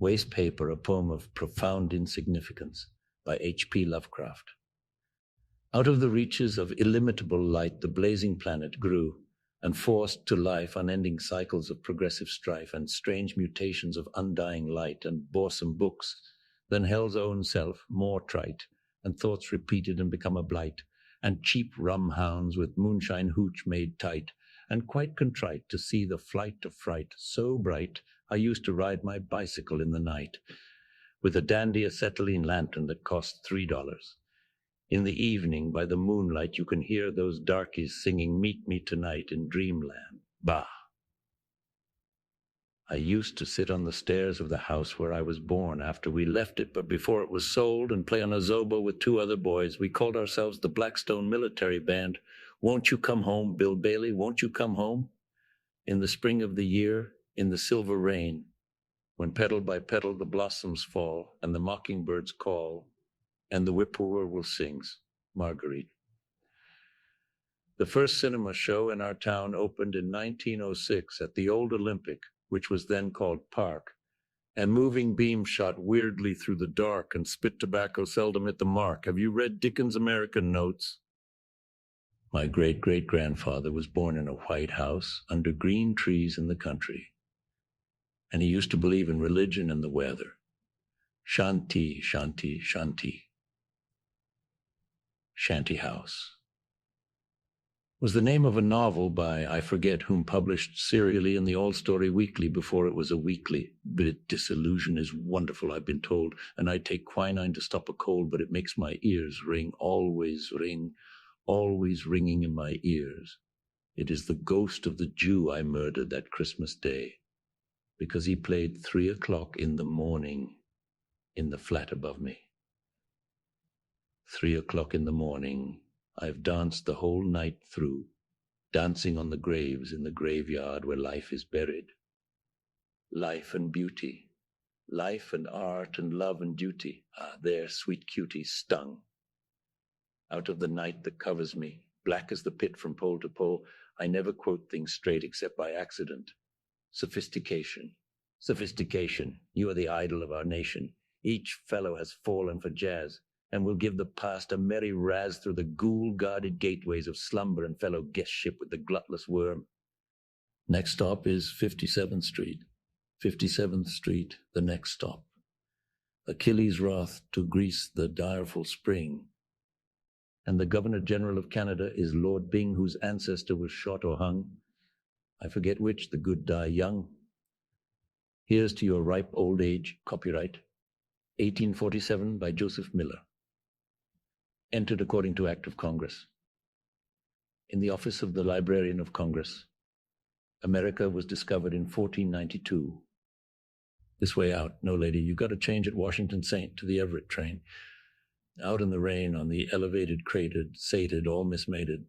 Waste Paper, a Poem of Profound Insignificance by H.P. Lovecraft. Out of the reaches of illimitable light the blazing planet grew, and forced to life unending cycles of progressive strife and strange mutations of undying light and boresome books, than hell's own self, more trite, and thoughts repeated and become a blight, and cheap rum hounds with moonshine hooch made tight, and quite contrite to see the flight of fright so bright, I used to ride my bicycle in the night, with a dandy acetylene lantern that cost $3. In the evening, by the moonlight, you can hear those darkies singing "Meet Me Tonight" in Dreamland. Bah! I used to sit on the stairs of the house where I was born after we left it, but before it was sold, and play on a zobo with 2 other boys. We called ourselves the Blackstone Military Band. Won't you come home, Bill Bailey? Won't you come home? In the spring of the year, in the silver rain, when petal by petal the blossoms fall, and the mockingbirds call, and the whippoorwill sings, Marguerite. The first cinema show in our town opened in 1906 at the old Olympic, which was then called Park, and moving beams shot weirdly through the dark, and spit tobacco seldom hit the mark. Have you read Dickens' American Notes? My great-great-grandfather was born in a white house under green trees in the country, and he used to believe in religion and the weather. Shanti, shanti, shanti. Shanty House was the name of a novel by I forget whom, published serially in the All Story Weekly before it was a weekly. But disillusion is wonderful, I've been told, and I take quinine to stop a cold, but it makes my ears ring, always ringing in my ears. It is the ghost of the Jew I murdered that Christmas day, because he played 3 o'clock in the morning in the flat above me. 3 o'clock in the morning, I've danced the whole night through, dancing on the graves in the graveyard where life is buried. Life and beauty, life and art and love and duty, there, sweet cutie, stung. Out of the night that covers me, black as the pit from pole to pole, I never quote things straight except by accident. Sophistication, sophistication, you are the idol of our nation. Each fellow has fallen for jazz, and will give the past a merry razz through the ghoul-guarded gateways of slumber and fellow guestship with the glutless worm. Next stop is 57th Street. 57th Street, the next stop. Achilles' wrath to grease the direful spring. And the Governor-General of Canada is Lord Byng, whose ancestor was shot or hung. I forget which, the good die young. Here's to your ripe old age, copyright, 1847 by Joseph Miller. Entered according to Act of Congress. In the office of the Librarian of Congress, America was discovered in 1492. This way out. No, lady, you got to change at Washington St. to the Everett train. Out in the rain on the elevated, cratered, sated, all mismated.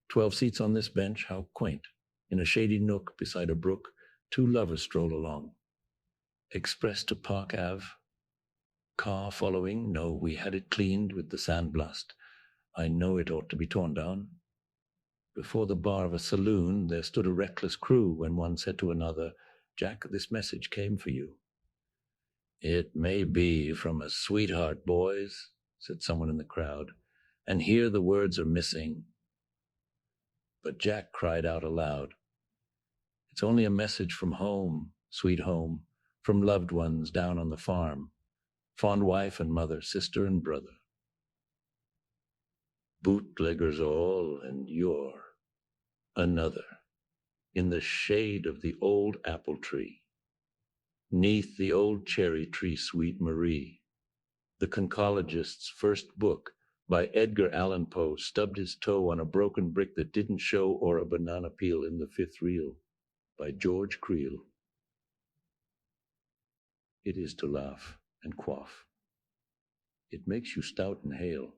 12 seats on this bench, how quaint. In a shady nook beside a brook, 2 lovers stroll along. Express to Park Ave. Car following. No, we had it cleaned with the sandblast. I know it ought to be torn down. Before the bar of a saloon there stood a reckless crew when one said to another, "Jack, this message came for you." "It may be from a sweetheart, boys," said someone in the crowd, and here the words are missing. But Jack cried out aloud, "It's only a message from home, sweet home, from loved ones down on the farm. Fond wife and mother, sister and brother. Bootleggers all, and you're another. In the shade of the old apple tree, 'neath the old cherry tree, sweet Marie. The conchologist's first book by Edgar Allan Poe stubbed his toe on a broken brick that didn't show, or a banana peel in the 5th reel by George Creel. It is to laugh and quaff. It makes you stout and hale,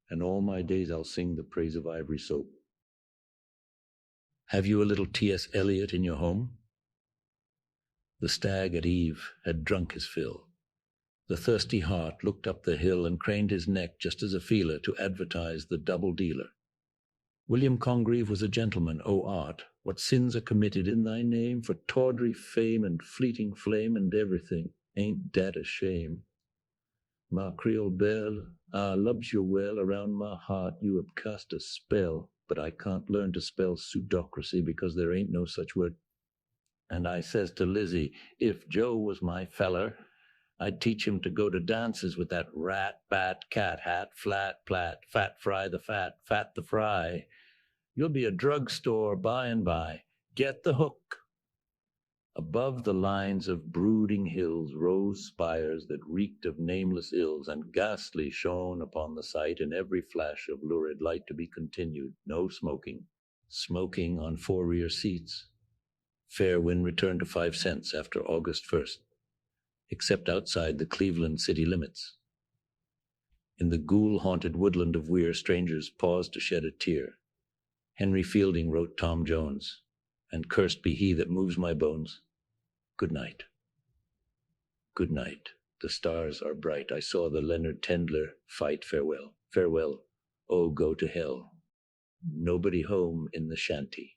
and all my days I'll sing the praise of ivory soap. Have you a little T.S. Eliot in your home? The stag at eve had drunk his fill. The thirsty hart looked up the hill and craned his neck just as a feeler to advertise the double dealer. William Congreve was a gentleman, O art, What sins are committed in thy name, for tawdry fame and fleeting flame and everything. Ain't that a shame? Ma Creole belle, I loves you well, around my heart you have cast a spell, but I can't learn to spell pseudocracy because there ain't no such word. And I says to Lizzie, if Joe was my feller, I'd teach him to go to dances with that rat, bat, cat, hat, flat, plat, fat fry the fat the fry. You'll be a drugstore by and by. Get the hook. Above the lines of brooding hills rose spires that reeked of nameless ills, and ghastly shone upon the sight in every flash of lurid light to be continued. No smoking. Smoking on 4 rear seats. Fair wind returned to 5 cents after August 1st, except outside the Cleveland city limits. In the ghoul-haunted woodland of Weir, strangers paused to shed a tear. Henry Fielding wrote Tom Jones, and cursed be he that moves my bones. Good night. Good night. The stars are bright. I saw the Leonard Tendler fight. Farewell. Farewell. Oh, go to hell. Nobody home in the shanty.